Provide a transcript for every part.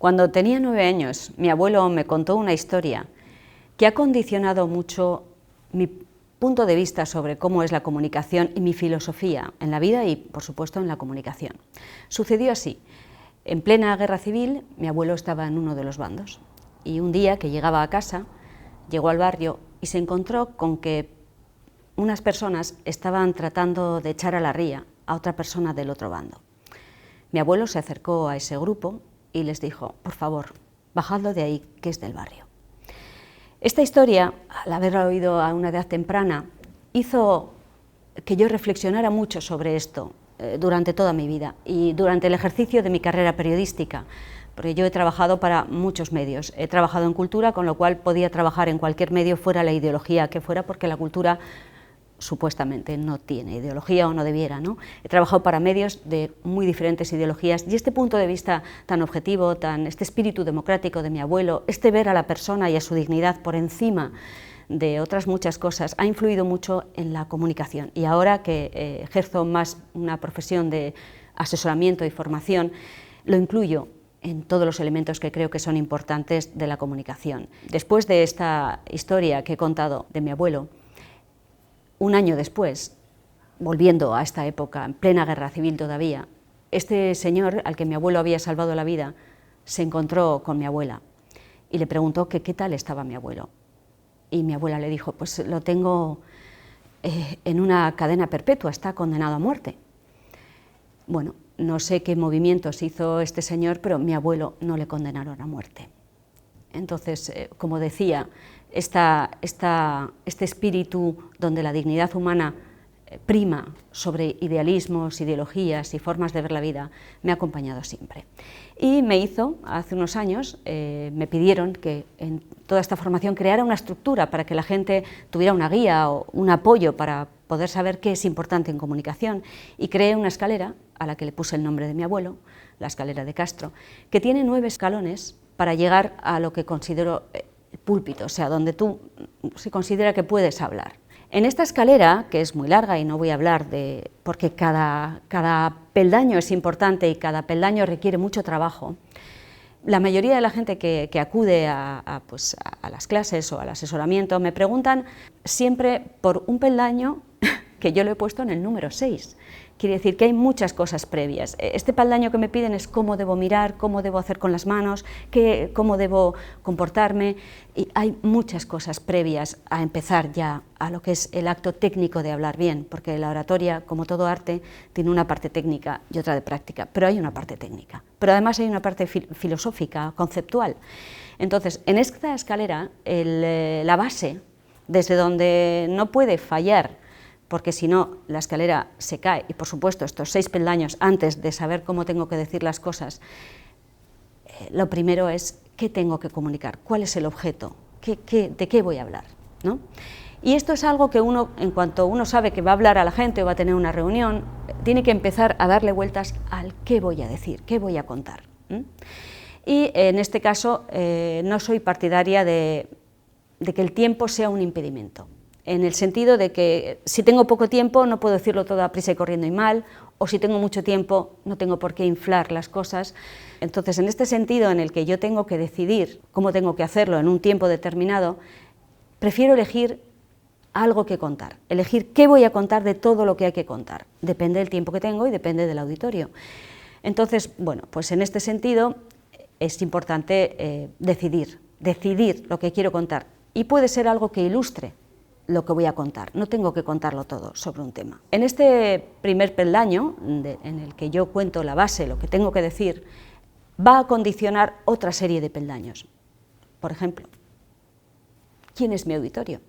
Cuando tenía 9 años, mi abuelo me contó una historia que ha condicionado mucho mi punto de vista sobre cómo es la comunicación y mi filosofía en la vida y, por supuesto, en la comunicación. Sucedió así. En plena guerra civil, mi abuelo estaba en uno de los bandos y un día que llegaba a casa, llegó al barrio y se encontró con que unas personas estaban tratando de echar a la ría a otra persona del otro bando. Mi abuelo se acercó a ese grupo y les dijo: por favor, bajadlo de ahí, que es del barrio. Esta historia, al haberla oído a una edad temprana, hizo que yo reflexionara mucho sobre esto durante toda mi vida y durante el ejercicio de mi carrera periodística, porque yo he trabajado para muchos medios. He trabajado en cultura, con lo cual podía trabajar en cualquier medio, fuera la ideología que fuera, porque la cultura supuestamente no tiene ideología o no debiera, ¿no? He trabajado para medios de muy diferentes ideologías y este punto de vista tan objetivo, este espíritu democrático de mi abuelo, este ver a la persona y a su dignidad por encima de otras muchas cosas, ha influido mucho en la comunicación. Y ahora que ejerzo más una profesión de asesoramiento y formación, lo incluyo en todos los elementos que creo que son importantes de la comunicación. Después de esta historia que he contado de mi abuelo, un año después, volviendo a esta época, en plena guerra civil todavía, este señor al que mi abuelo había salvado la vida se encontró con mi abuela y le preguntó que qué tal estaba mi abuelo. Y mi abuela le dijo: pues lo tengo en una cadena perpetua, está condenado a muerte. Bueno, no sé qué movimientos hizo este señor, pero mi abuelo no le condenaron a muerte. Entonces, como decía, este espíritu donde la dignidad humana prima sobre idealismos, ideologías y formas de ver la vida, me ha acompañado siempre. Y me hizo, hace unos años, me pidieron que en toda esta formación creara una estructura para que la gente tuviera una guía o un apoyo para poder saber qué es importante en comunicación, y creé una escalera a la que le puse el nombre de mi abuelo, la escalera de Castro, que tiene 9 escalones para llegar a lo que considero el púlpito, o sea, donde tú se considera que puedes hablar. En esta escalera, que es muy larga y no voy a hablar porque cada peldaño es importante y cada peldaño requiere mucho trabajo, la mayoría de la gente que acude a las clases o al asesoramiento me preguntan siempre por un peldaño que yo lo he puesto en el número 6. Quiere decir que hay muchas cosas previas. Este peldaño que me piden es cómo debo mirar, cómo debo hacer con las manos, cómo debo comportarme, y hay muchas cosas previas a empezar ya a lo que es el acto técnico de hablar bien, porque la oratoria, como todo arte, tiene una parte técnica y otra de práctica, pero hay una parte técnica, pero además hay una parte filosófica, conceptual. Entonces, en esta escalera, la base, desde donde no puede fallar, porque si no la escalera se cae, y por supuesto estos 6 peldaños antes de saber cómo tengo que decir las cosas, lo primero es qué tengo que comunicar, cuál es el objeto, de qué voy a hablar, ¿no? Y esto es algo que uno, en cuanto uno sabe que va a hablar a la gente o va a tener una reunión, tiene que empezar a darle vueltas al qué voy a decir, qué voy a contar. Y en este caso no soy partidaria de que el tiempo sea un impedimento, en el sentido de que si tengo poco tiempo no puedo decirlo todo a prisa y corriendo y mal, o si tengo mucho tiempo no tengo por qué inflar las cosas. Entonces, en este sentido en el que yo tengo que decidir cómo tengo que hacerlo en un tiempo determinado, prefiero elegir algo que contar, elegir qué voy a contar de todo lo que hay que contar. Depende del tiempo que tengo y depende del auditorio. Entonces, bueno, pues en este sentido es importante decidir lo que quiero contar, y puede ser algo que ilustre lo que voy a contar, no tengo que contarlo todo sobre un tema. En este primer peldaño, en el que yo cuento la base, lo que tengo que decir, va a condicionar otra serie de peldaños. Por ejemplo, ¿quién es mi auditorio?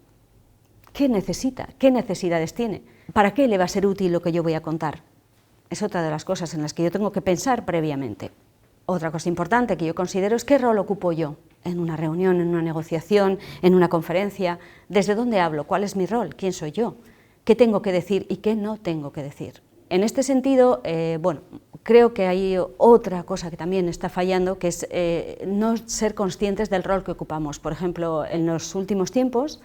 ¿Qué necesita? ¿Qué necesidades tiene? ¿Para qué le va a ser útil lo que yo voy a contar? Es otra de las cosas en las que yo tengo que pensar previamente. Otra cosa importante que yo considero es qué rol ocupo yo en una reunión, en una negociación, en una conferencia. ¿Desde dónde hablo? ¿Cuál es mi rol? ¿Quién soy yo? ¿Qué tengo que decir y qué no tengo que decir? En este sentido, bueno, creo que hay otra cosa que también está fallando, que es no ser conscientes del rol que ocupamos. Por ejemplo, en los últimos tiempos,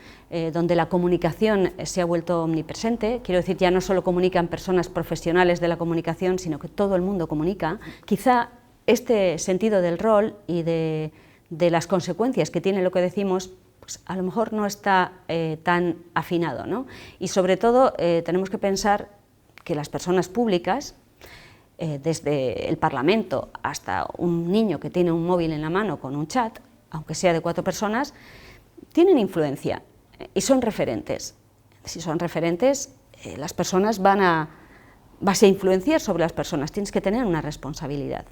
donde la comunicación se ha vuelto omnipresente, quiero decir, ya no solo comunican personas profesionales de la comunicación, sino que todo el mundo comunica, quizá este sentido del rol y de las consecuencias que tiene lo que decimos, pues a lo mejor no está tan afinado, ¿no? Y sobre todo tenemos que pensar que las personas públicas, desde el Parlamento hasta un niño que tiene un móvil en la mano con un chat, aunque sea de 4 personas, tienen influencia y son referentes. Si son referentes, las personas vas a influenciar sobre las personas, tienes que tener una responsabilidad.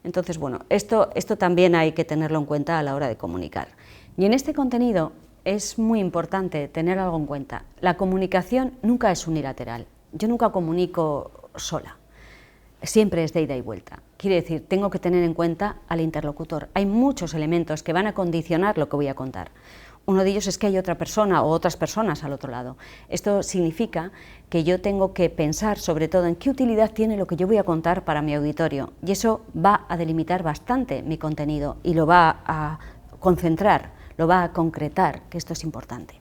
Entonces, bueno, esto también hay que tenerlo en cuenta a la hora de comunicar. Y en este contenido es muy importante tener algo en cuenta. La comunicación nunca es unilateral. Yo nunca comunico sola. Siempre es de ida y vuelta. Quiere decir, tengo que tener en cuenta al interlocutor. Hay muchos elementos que van a condicionar lo que voy a contar. Uno de ellos es que hay otra persona o otras personas al otro lado. Esto significa que yo tengo que pensar sobre todo en qué utilidad tiene lo que yo voy a contar para mi auditorio, y eso va a delimitar bastante mi contenido y lo va a concentrar, lo va a concretar, que esto es importante.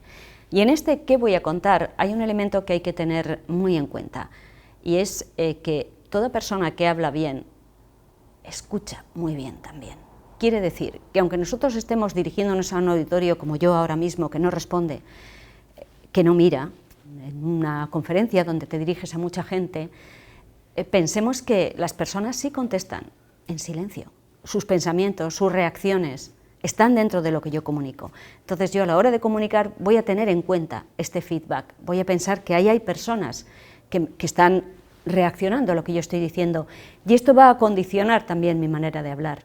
Y en este qué voy a contar hay un elemento que hay que tener muy en cuenta, y es que toda persona que habla bien, escucha muy bien también. Quiere decir que aunque nosotros estemos dirigiéndonos a un auditorio como yo ahora mismo, que no responde, que no mira, en una conferencia donde te diriges a mucha gente, pensemos que las personas sí contestan en silencio. Sus pensamientos, sus reacciones están dentro de lo que yo comunico. Entonces yo a la hora de comunicar voy a tener en cuenta este feedback, voy a pensar que ahí hay personas que están reaccionando a lo que yo estoy diciendo, y esto va a condicionar también mi manera de hablar.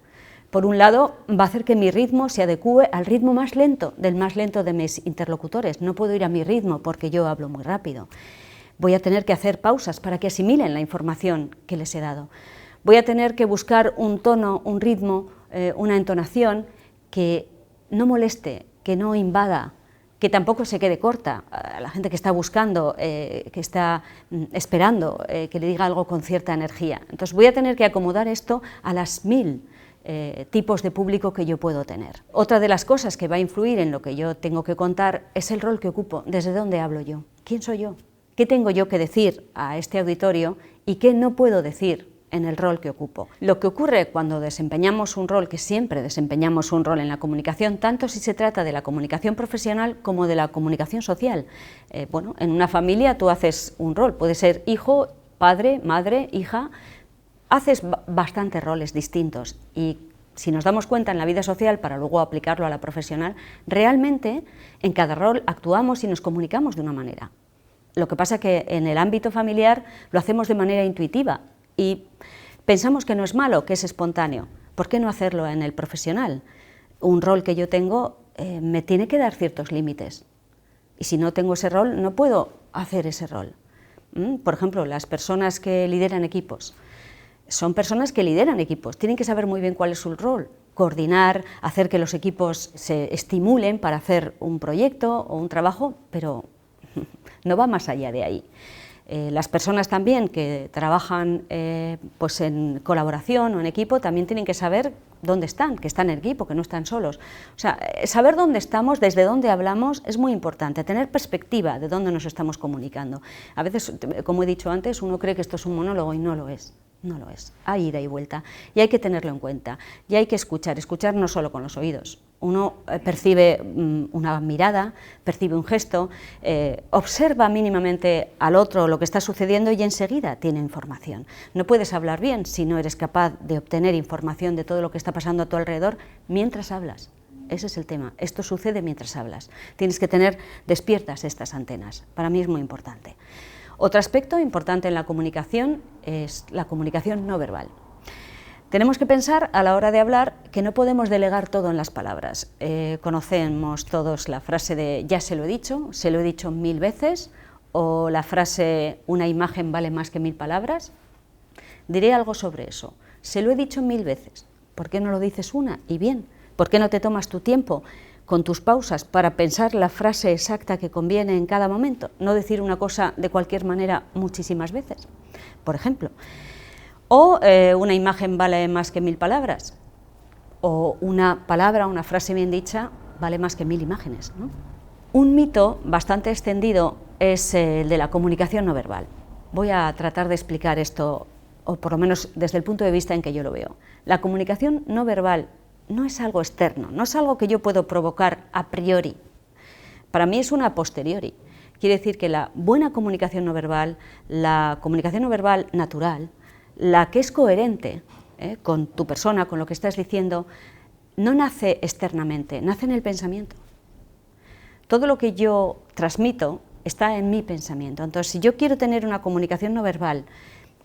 Por un lado, va a hacer que mi ritmo se adecúe al ritmo más lento, del más lento de mis interlocutores. No puedo ir a mi ritmo porque yo hablo muy rápido. Voy a tener que hacer pausas para que asimilen la información que les he dado. Voy a tener que buscar un tono, un ritmo, una entonación que no moleste, que no invada, que tampoco se quede corta a la gente que está buscando, que está esperando que le diga algo con cierta energía. Entonces voy a tener que acomodar esto a las 1000 tipos de público que yo puedo tener. Otra de las cosas que va a influir en lo que yo tengo que contar es el rol que ocupo, desde dónde hablo yo, quién soy yo, qué tengo yo que decir a este auditorio y qué no puedo decir en el rol que ocupo. Lo que ocurre cuando desempeñamos un rol, que siempre desempeñamos un rol en la comunicación, tanto si se trata de la comunicación profesional como de la comunicación social. Bueno, en una familia tú haces un rol, puede ser hijo, padre, madre, hija, haces bastantes roles distintos, y si nos damos cuenta en la vida social para luego aplicarlo a la profesional, realmente en cada rol actuamos y nos comunicamos de una manera. Lo que pasa es que en el ámbito familiar lo hacemos de manera intuitiva y pensamos que no es malo, que es espontáneo. ¿Por qué no hacerlo en el profesional? Un rol que yo tengo me tiene que dar ciertos límites, y si no tengo ese rol no puedo hacer ese rol. Por ejemplo, las personas que lideran equipos son personas que lideran equipos, tienen que saber muy bien cuál es su rol, coordinar, hacer que los equipos se estimulen para hacer un proyecto o un trabajo, pero no va más allá de ahí. Las personas también que trabajan pues en colaboración o en equipo también tienen que saber dónde están, que están en equipo, que no están solos. O sea, saber dónde estamos, desde dónde hablamos, es muy importante, tener perspectiva de dónde nos estamos comunicando. A veces, como he dicho antes, uno cree que esto es un monólogo y no lo es. No lo es, hay ida y vuelta, y hay que tenerlo en cuenta, y hay que escuchar no solo con los oídos. Uno percibe una mirada, percibe un gesto, observa mínimamente al otro lo que está sucediendo y enseguida tiene información. No puedes hablar bien si no eres capaz de obtener información de todo lo que está pasando a tu alrededor mientras hablas. Ese es el tema, esto sucede mientras hablas. Tienes que tener despiertas estas antenas, para mí es muy importante. Otro aspecto importante en la comunicación es la comunicación no verbal. Tenemos que pensar a la hora de hablar que no podemos delegar todo en las palabras. Conocemos todos la frase de ya se lo he dicho 1000 veces, o la frase una imagen vale más que 1000 palabras. Diré algo sobre eso. Se lo he dicho 1000 veces. ¿Por qué no lo dices una y bien? ¿Por qué no te tomas tu tiempo con tus pausas para pensar la frase exacta que conviene en cada momento? No decir una cosa de cualquier manera muchísimas veces, por ejemplo. O una imagen vale más que 1000 palabras, o una palabra, una frase bien dicha vale más que 1000 imágenes, ¿no? Un mito bastante extendido es el de la comunicación no verbal. Voy a tratar de explicar esto o por lo menos desde el punto de vista en que yo lo veo. La comunicación no verbal no es algo externo, no es algo que yo puedo provocar a priori. Para mí es una a posteriori. Quiere decir que la buena comunicación no verbal, la comunicación no verbal natural, la que es coherente con tu persona, con lo que estás diciendo, no nace externamente, nace en el pensamiento. Todo lo que yo transmito está en mi pensamiento. Entonces, si yo quiero tener una comunicación no verbal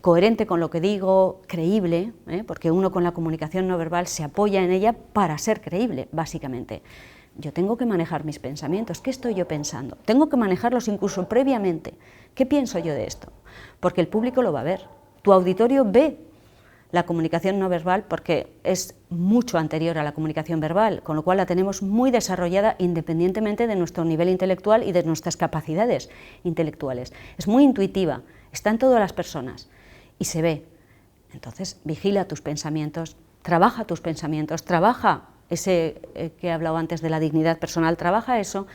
coherente con lo que digo, creíble, porque uno con la comunicación no verbal se apoya en ella para ser creíble, básicamente. Yo tengo que manejar mis pensamientos. ¿Qué estoy yo pensando? Tengo que manejarlos incluso previamente. ¿Qué pienso yo de esto? Porque el público lo va a ver. Tu auditorio ve la comunicación no verbal porque es mucho anterior a la comunicación verbal, con lo cual la tenemos muy desarrollada independientemente de nuestro nivel intelectual y de nuestras capacidades intelectuales. Es muy intuitiva, está en todas las personas y se ve. Entonces, vigila tus pensamientos, trabaja ese que he hablado antes de la dignidad personal, trabaja eso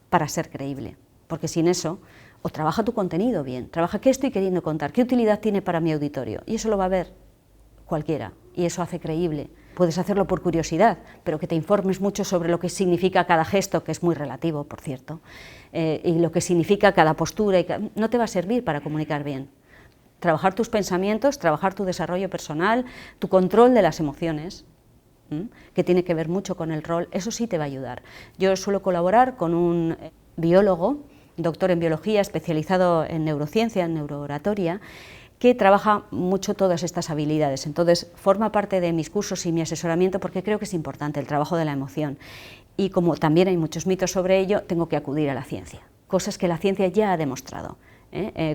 para ser creíble, porque sin eso, o trabaja tu contenido bien, trabaja qué estoy queriendo contar, qué utilidad tiene para mi auditorio, y eso lo va a ver cualquiera, y eso hace creíble. Puedes hacerlo por curiosidad, pero que te informes mucho sobre lo que significa cada gesto, que es muy relativo, por cierto, y lo que significa cada postura, no te va a servir para comunicar bien. Trabajar tus pensamientos, trabajar tu desarrollo personal, tu control de las emociones, que tiene que ver mucho con el rol, eso sí te va a ayudar. Yo suelo colaborar con un biólogo, doctor en biología, especializado en neurociencia, en neurooratoria, que trabaja mucho todas estas habilidades. Entonces, forma parte de mis cursos y mi asesoramiento porque creo que es importante el trabajo de la emoción. Y como también hay muchos mitos sobre ello, tengo que acudir a la ciencia, cosas que la ciencia ya ha demostrado.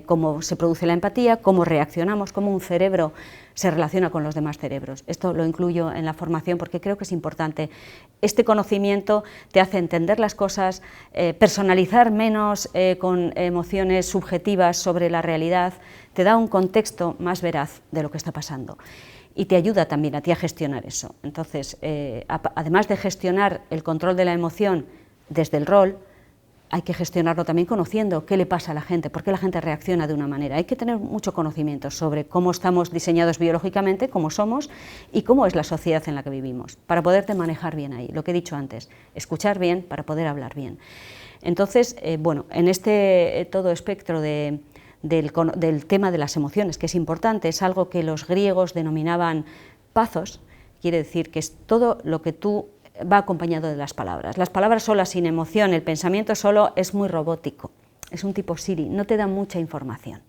Cómo se produce la empatía, cómo reaccionamos, cómo un cerebro se relaciona con los demás cerebros. Esto lo incluyo en la formación porque creo que es importante. Este conocimiento te hace entender las cosas, personalizar menos con emociones subjetivas sobre la realidad, te da un contexto más veraz de lo que está pasando y te ayuda también a ti a gestionar eso. Entonces, además de gestionar el control de la emoción desde el rol, hay que gestionarlo también conociendo qué le pasa a la gente, por qué la gente reacciona de una manera. Hay que tener mucho conocimiento sobre cómo estamos diseñados biológicamente, cómo somos y cómo es la sociedad en la que vivimos, para poderte manejar bien ahí. Lo que he dicho antes, escuchar bien para poder hablar bien. Entonces, bueno, en este todo espectro del tema de las emociones, que es importante, es algo que los griegos denominaban pathos, quiere decir que es todo lo que tú va acompañado de las palabras. Las palabras solas sin emoción, el pensamiento solo es muy robótico, es un tipo Siri, no te da mucha información.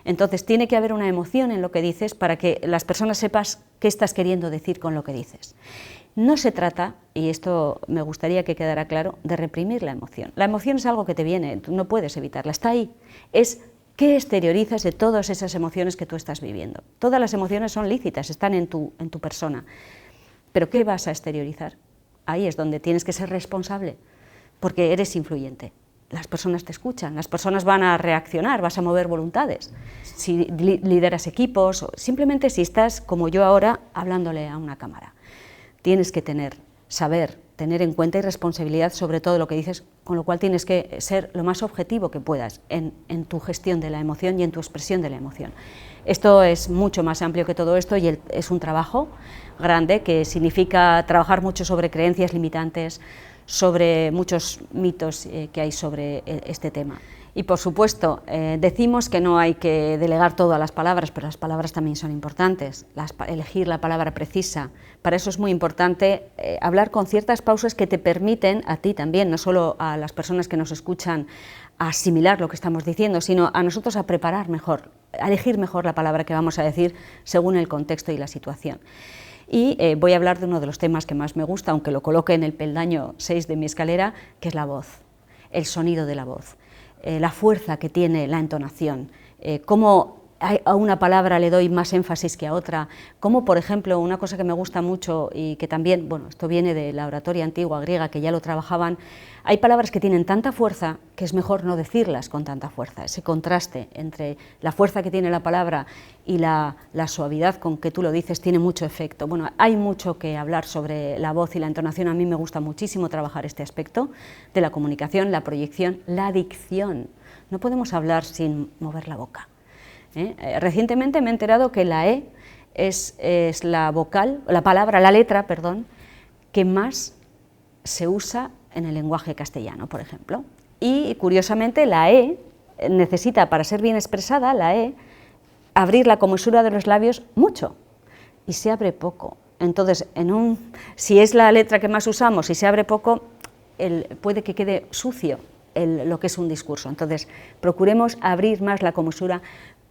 Entonces tiene que haber una emoción en lo que dices para que las personas sepas qué estás queriendo decir con lo que dices. No se trata, y esto me gustaría que quedara claro, de reprimir la emoción. La emoción es algo que te viene, tú no puedes evitarla, está ahí. Es qué exteriorizas de todas esas emociones que tú estás viviendo. Todas las emociones son lícitas, están en tu persona, pero ¿qué vas a exteriorizar? Ahí es donde tienes que ser responsable, porque eres influyente. Las personas te escuchan, las personas van a reaccionar, vas a mover voluntades. Si lideras equipos, o simplemente si estás, como yo ahora, hablándole a una cámara. Tienes que saber, tener en cuenta y responsabilidad sobre todo lo que dices, con lo cual tienes que ser lo más objetivo que puedas en tu gestión de la emoción y en tu expresión de la emoción. Esto es mucho más amplio que todo esto y es un trabajo grande que significa trabajar mucho sobre creencias limitantes, sobre muchos mitos que hay sobre este tema. Y por supuesto, decimos que no hay que delegar todo a las palabras, pero las palabras también son importantes, elegir la palabra precisa. Para eso es muy importante hablar con ciertas pausas que te permiten, a ti también, no solo a las personas que nos escuchan, a asimilar lo que estamos diciendo, sino a nosotros a preparar mejor, a elegir mejor la palabra que vamos a decir según el contexto y la situación. Y voy a hablar de uno de los temas que más me gusta, aunque lo coloque en el peldaño 6 de mi escalera, que es la voz, el sonido de la voz. La fuerza que tiene la entonación, cómo a una palabra le doy más énfasis que a otra, como por ejemplo una cosa que me gusta mucho y que también, bueno, esto viene de la oratoria antigua griega que ya lo trabajaban, hay palabras que tienen tanta fuerza que es mejor no decirlas con tanta fuerza, ese contraste entre la fuerza que tiene la palabra y la suavidad con que tú lo dices tiene mucho efecto. Bueno, hay mucho que hablar sobre la voz y la entonación, a mí me gusta muchísimo trabajar este aspecto de la comunicación, la proyección, la dicción. No podemos hablar sin mover la boca. Recientemente me he enterado que la E es la vocal, la letra, perdón, que más se usa en el lenguaje castellano, por ejemplo. Y curiosamente la E necesita, para ser bien expresada, la E, abrir la comosura de los labios mucho y se abre poco. Entonces, si es la letra que más usamos y se abre poco, puede que quede sucio lo que es un discurso. Entonces, procuremos abrir más la comosura,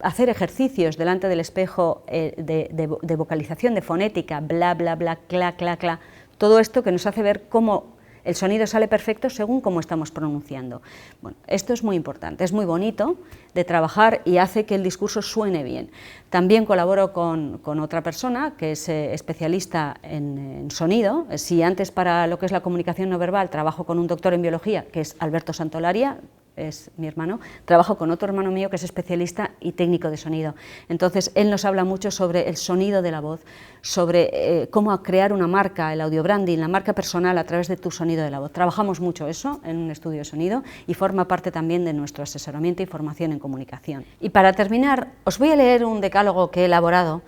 hacer ejercicios delante del espejo de vocalización, de fonética, bla, bla, bla, cla, cla, cla, todo esto que nos hace ver cómo el sonido sale perfecto según cómo estamos pronunciando. Bueno, esto es muy importante, es muy bonito de trabajar y hace que el discurso suene bien. También colaboro con otra persona que es especialista en sonido. Si antes para lo que es la comunicación no verbal trabajo con un doctor en biología, que es Alberto Santolaria, es mi hermano, trabajo con otro hermano mío que es especialista y técnico de sonido. Entonces, él nos habla mucho sobre el sonido de la voz, sobre cómo crear una marca, el audio branding, la marca personal a través de tu sonido de la voz. Trabajamos mucho eso en un estudio de sonido y forma parte también de nuestro asesoramiento y formación en comunicación. Y para terminar, os voy a leer un decálogo que he elaborado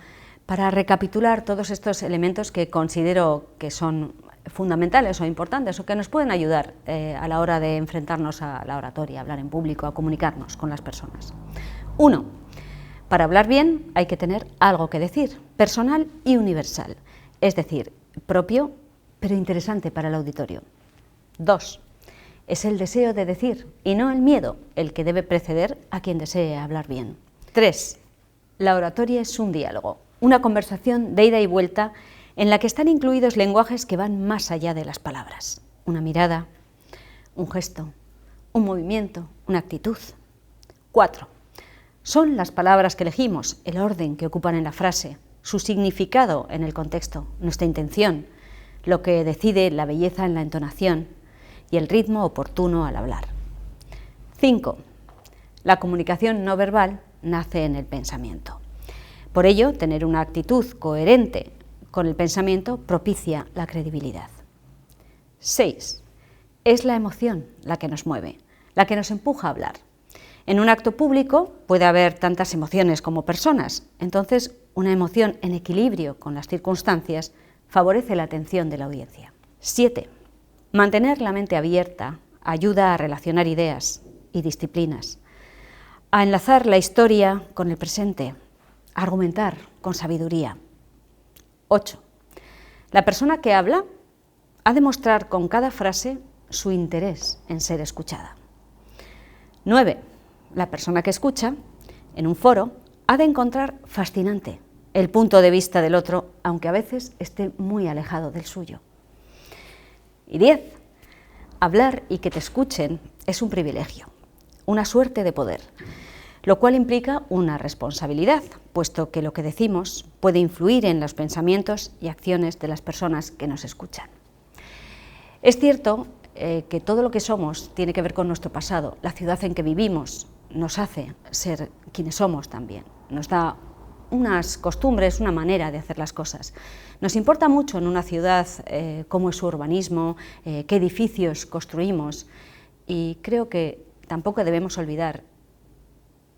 para recapitular todos estos elementos que considero que son fundamentales o importantes o que nos pueden ayudar a la hora de enfrentarnos a la oratoria, a hablar en público, a comunicarnos con las personas. 1. Para hablar bien hay que tener algo que decir, personal y universal, es decir, propio pero interesante para el auditorio. 2. Es el deseo de decir y no el miedo el que debe preceder a quien desee hablar bien. 3. La oratoria es un diálogo, una conversación de ida y vuelta en la que están incluidos lenguajes que van más allá de las palabras. Una mirada, un gesto, un movimiento, una actitud. 4. Son las palabras que elegimos, el orden que ocupan en la frase, su significado en el contexto, nuestra intención, lo que decide la belleza en la entonación y el ritmo oportuno al hablar. 5. La comunicación no verbal nace en el pensamiento. Por ello, tener una actitud coherente con el pensamiento propicia la credibilidad. 6. Es la emoción la que nos mueve, la que nos empuja a hablar. En un acto público puede haber tantas emociones como personas, entonces una emoción en equilibrio con las circunstancias favorece la atención de la audiencia. 7. Mantener la mente abierta ayuda a relacionar ideas y disciplinas, a enlazar la historia con el presente, a argumentar con sabiduría. 8. La persona que habla ha de mostrar con cada frase su interés en ser escuchada. 9. La persona que escucha, en un foro, ha de encontrar fascinante el punto de vista del otro, aunque a veces esté muy alejado del suyo. Y 10. Hablar y que te escuchen es un privilegio, una suerte de poder, lo cual implica una responsabilidad, puesto que lo que decimos puede influir en los pensamientos y acciones de las personas que nos escuchan. Es cierto que todo lo que somos tiene que ver con nuestro pasado. La ciudad en que vivimos nos hace ser quienes somos también, nos da unas costumbres, una manera de hacer las cosas. Nos importa mucho en una ciudad cómo es su urbanismo, qué edificios construimos, y creo que tampoco debemos olvidar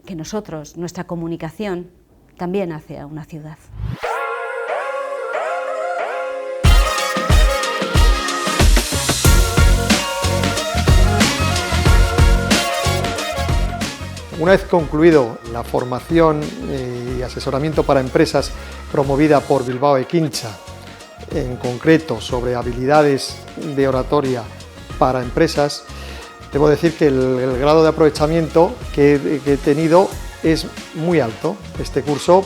que nosotros, nuestra comunicación, también hace a una ciudad. Una vez concluido la formación y asesoramiento para empresas promovida por Bilbao Ekintza, en concreto sobre habilidades de oratoria para empresas, debo decir que el grado de aprovechamiento que he tenido es muy alto. Este curso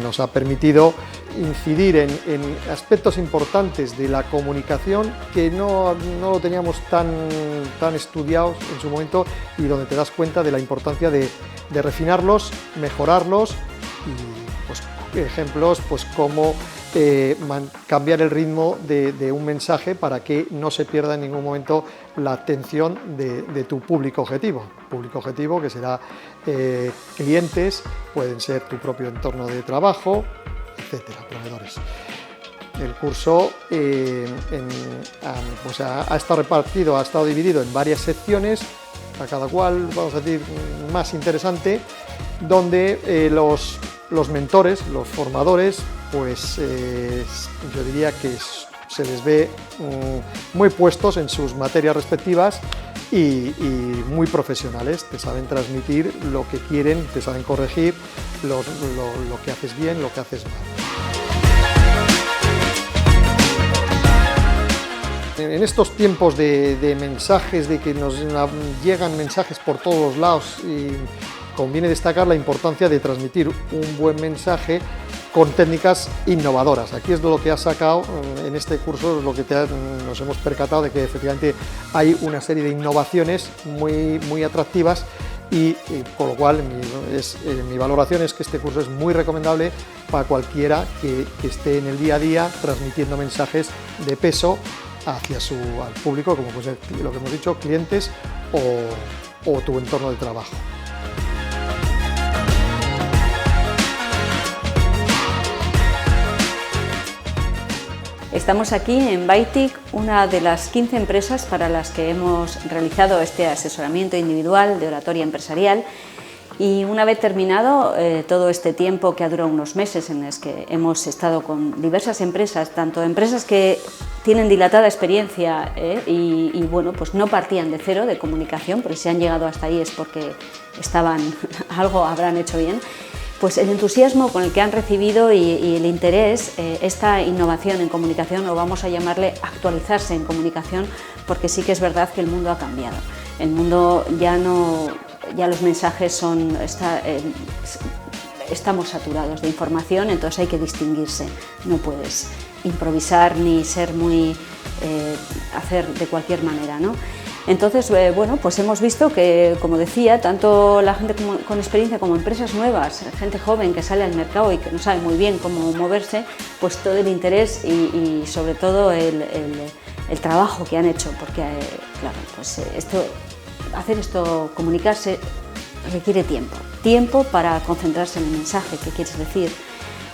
nos ha permitido incidir en aspectos importantes de la comunicación que no lo teníamos tan estudiados en su momento, y donde te das cuenta de la importancia de refinarlos, mejorarlos, y ejemplos como cambiar el ritmo de un mensaje para que no se pierda en ningún momento la atención de tu público objetivo que será clientes, pueden ser tu propio entorno de trabajo, etcétera, proveedores. El curso ha estado repartido, ha estado dividido en varias secciones, a cada cual, vamos a decir, más interesante, donde los mentores, los formadores, pues yo diría que se les ve muy puestos en sus materias respectivas y muy profesionales, te saben transmitir lo que quieren, te saben corregir lo que haces bien, lo que haces mal. En estos tiempos de mensajes, de que nos llegan mensajes por todos los lados, y conviene destacar la importancia de transmitir un buen mensaje con técnicas innovadoras. Aquí es lo que has sacado en este curso, es lo que nos hemos percatado de que efectivamente hay una serie de innovaciones muy atractivas y con lo cual mi valoración es que este curso es muy recomendable para cualquiera que esté en el día a día transmitiendo mensajes de peso hacia al público, como puede ser lo que hemos dicho, clientes o tu entorno de trabajo. Estamos aquí en Baitic, una de las 15 empresas para las que hemos realizado este asesoramiento individual de oratoria empresarial, y una vez terminado todo este tiempo, que ha durado unos meses, en los que hemos estado con diversas empresas, tanto empresas que tienen dilatada experiencia y bueno, pues no partían de cero de comunicación, porque si han llegado hasta ahí es porque algo habrán hecho bien, pues el entusiasmo con el que han recibido y el interés, esta innovación en comunicación, o vamos a llamarle actualizarse en comunicación, porque sí que es verdad que el mundo ha cambiado. El mundo ya los mensajes estamos saturados de información, entonces hay que distinguirse, no puedes improvisar ni ser hacer de cualquier manera, ¿no? Entonces, bueno, pues hemos visto que, como decía, tanto la gente con experiencia como empresas nuevas, gente joven que sale al mercado y que no sabe muy bien cómo moverse, pues todo el interés y sobre todo el trabajo que han hecho, porque, claro, pues hacer esto, comunicarse, requiere tiempo para concentrarse en el mensaje que quieres decir,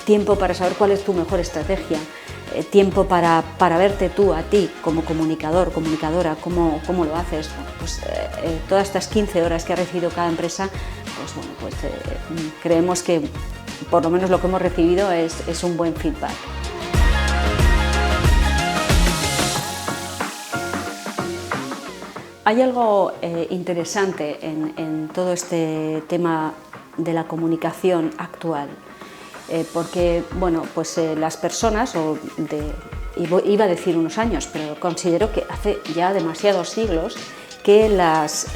tiempo para saber cuál es tu mejor estrategia, tiempo para verte tú a ti como comunicador, comunicadora, cómo lo haces. Bueno, pues todas estas 15 horas que ha recibido cada empresa, pues bueno, pues creemos que por lo menos lo que hemos recibido es un buen feedback. Hay algo interesante en todo este tema de la comunicación actual. Porque, bueno, pues las personas, iba a decir unos años, pero considero que hace ya demasiados siglos que las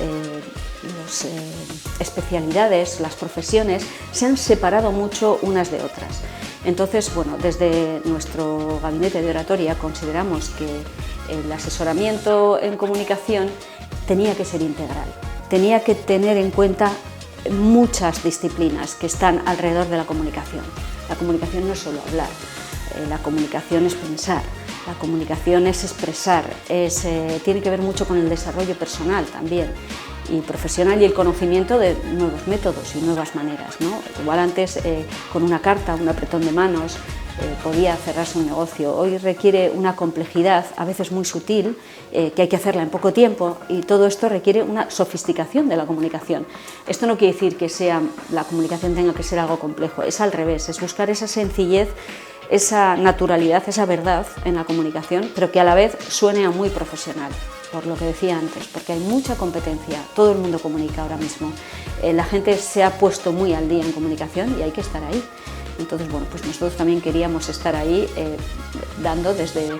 especialidades, las profesiones, se han separado mucho unas de otras. Entonces, bueno, desde nuestro gabinete de oratoria consideramos que el asesoramiento en comunicación tenía que ser integral, tenía que tener en cuenta muchas disciplinas que están alrededor de la comunicación. La comunicación no es solo hablar, la comunicación es pensar, la comunicación es expresar, tiene que ver mucho con el desarrollo personal también y profesional, y el conocimiento de nuevos métodos y nuevas maneras, ¿no? Igual antes con una carta, un apretón de manos, podía cerrarse un negocio. Hoy requiere una complejidad, a veces muy sutil, que hay que hacerla en poco tiempo, y todo esto requiere una sofisticación de la comunicación. Esto no quiere decir que la comunicación tenga que ser algo complejo, es al revés, es buscar esa sencillez, esa naturalidad, esa verdad en la comunicación, pero que a la vez suene a muy profesional, por lo que decía antes, porque hay mucha competencia, todo el mundo comunica ahora mismo, la gente se ha puesto muy al día en comunicación y hay que estar ahí. Entonces, bueno, pues nosotros también queríamos estar ahí dando desde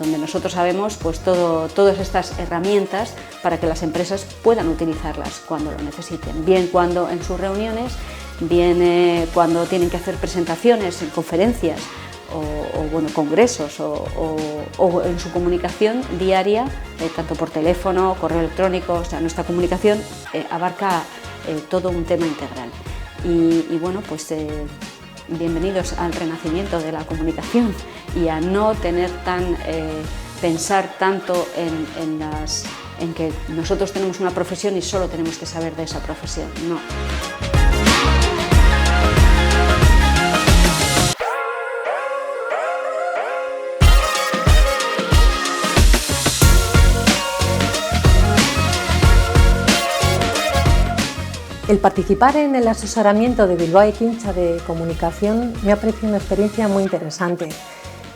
donde nosotros sabemos pues todas estas herramientas para que las empresas puedan utilizarlas cuando lo necesiten, bien cuando en sus reuniones, bien cuando tienen que hacer presentaciones en conferencias o bueno, congresos o en su comunicación diaria, tanto por teléfono, correo electrónico. O sea, nuestra comunicación abarca todo un tema integral y bueno, pues bienvenidos al renacimiento de la comunicación y a no tener pensar tanto en que nosotros tenemos una profesión y solo tenemos que saber de esa profesión. No. El participar en el asesoramiento de Bilbao Ekintza de comunicación me ha parecido una experiencia muy interesante.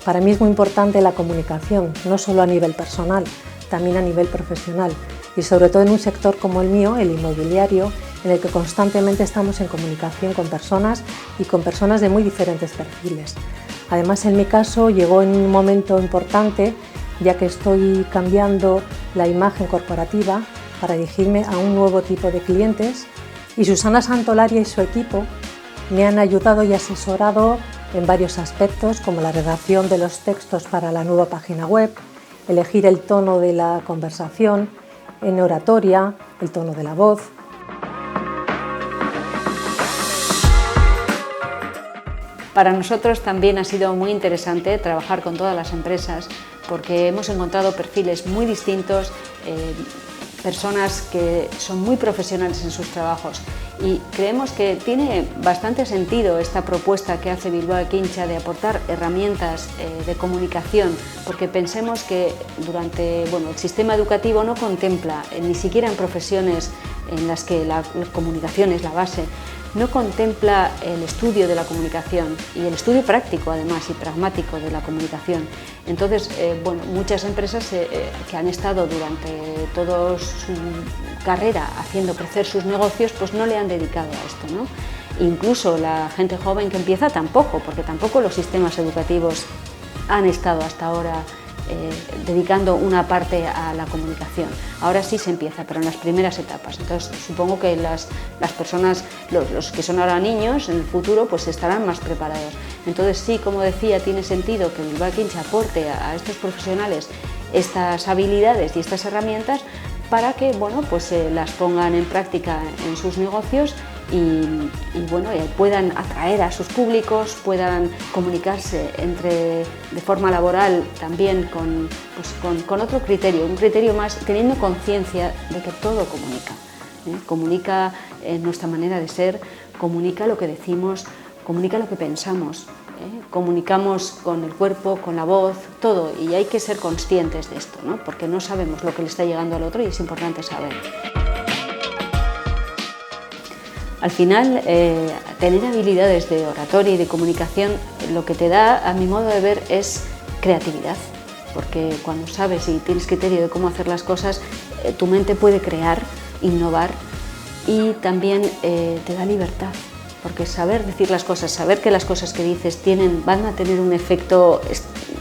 Para mí es muy importante la comunicación, no solo a nivel personal, también a nivel profesional y sobre todo en un sector como el mío, el inmobiliario, en el que constantemente estamos en comunicación con personas y con personas de muy diferentes perfiles. Además, en mi caso llegó en un momento importante, ya que estoy cambiando la imagen corporativa para dirigirme a un nuevo tipo de clientes, y Susana Santolaria y su equipo me han ayudado y asesorado en varios aspectos, como la redacción de los textos para la nueva página web, elegir el tono de la conversación, en oratoria, el tono de la voz. Para nosotros también ha sido muy interesante trabajar con todas las empresas porque hemos encontrado perfiles muy distintos, personas que son muy profesionales en sus trabajos y creemos que tiene bastante sentido esta propuesta que hace Bilbao Ekintza de aportar herramientas de comunicación, porque pensemos que el sistema educativo no contempla, ni siquiera en profesiones en las que la comunicación es la base, no contempla el estudio de la comunicación y el estudio práctico además y pragmático de la comunicación. Entonces, muchas empresas que han estado durante toda su carrera haciendo crecer sus negocios, pues no le han dedicado a esto, ¿no? Incluso la gente joven que empieza tampoco, porque tampoco los sistemas educativos han estado hasta ahora dedicando una parte a la comunicación. Ahora sí se empieza, pero en las primeras etapas. Entonces supongo que las personas, los que son ahora niños, en el futuro pues estarán más preparados. Entonces sí, como decía, tiene sentido que Bilbao Ekintza aporte a estos profesionales estas habilidades y estas herramientas para que las pongan en práctica en sus negocios y puedan atraer a sus públicos, puedan comunicarse de forma laboral también con otro criterio, un criterio más teniendo conciencia de que todo comunica. Comunica nuestra manera de ser, comunica lo que decimos, comunica lo que pensamos, comunicamos con el cuerpo, con la voz, todo, y hay que ser conscientes de esto, ¿no? Porque no sabemos lo que le está llegando al otro y es importante saber. Al final, tener habilidades de oratoria y de comunicación lo que te da, a mi modo de ver, es creatividad, porque cuando sabes y tienes criterio de cómo hacer las cosas, tu mente puede crear, innovar y también te da libertad, porque saber decir las cosas, saber que las cosas que dices van a tener un efecto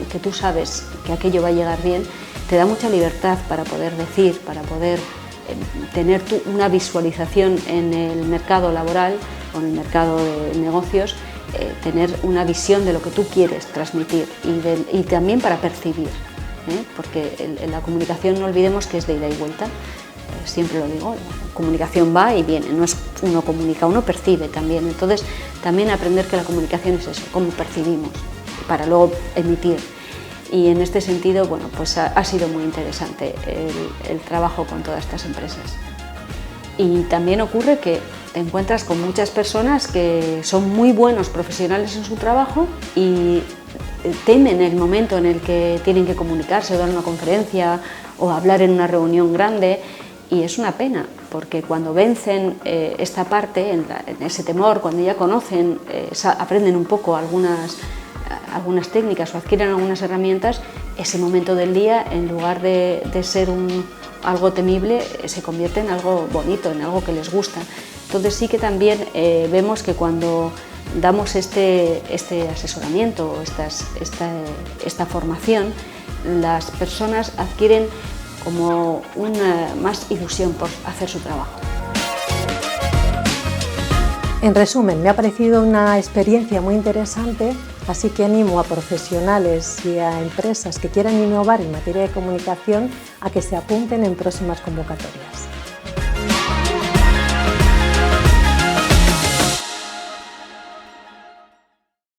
que tú sabes que aquello va a llegar bien, te da mucha libertad para poder decir, para poder tener una visualización en el mercado laboral o en el mercado de negocios, tener una visión de lo que tú quieres transmitir y también para percibir, porque en la comunicación no olvidemos que es de ida y vuelta, siempre lo digo, la comunicación va y viene, no es uno comunica, uno percibe también, entonces también aprender que la comunicación es eso, cómo percibimos, para luego emitir. Y en este sentido, ha sido muy interesante el trabajo con todas estas empresas. Y también ocurre que te encuentras con muchas personas que son muy buenos profesionales en su trabajo y temen el momento en el que tienen que comunicarse o dar una conferencia o hablar en una reunión grande, y es una pena, porque cuando vencen esta parte, en ese temor, cuando ya conocen, aprenden un poco algunas técnicas o adquieren algunas herramientas, ese momento del día, en lugar de ser algo temible, se convierte en algo bonito, en algo que les gusta. Entonces sí que también vemos que cuando damos este asesoramiento o esta formación, las personas adquieren como una más ilusión por hacer su trabajo. En resumen, me ha parecido una experiencia muy interesante, así que animo a profesionales y a empresas que quieran innovar en materia de comunicación a que se apunten en próximas convocatorias.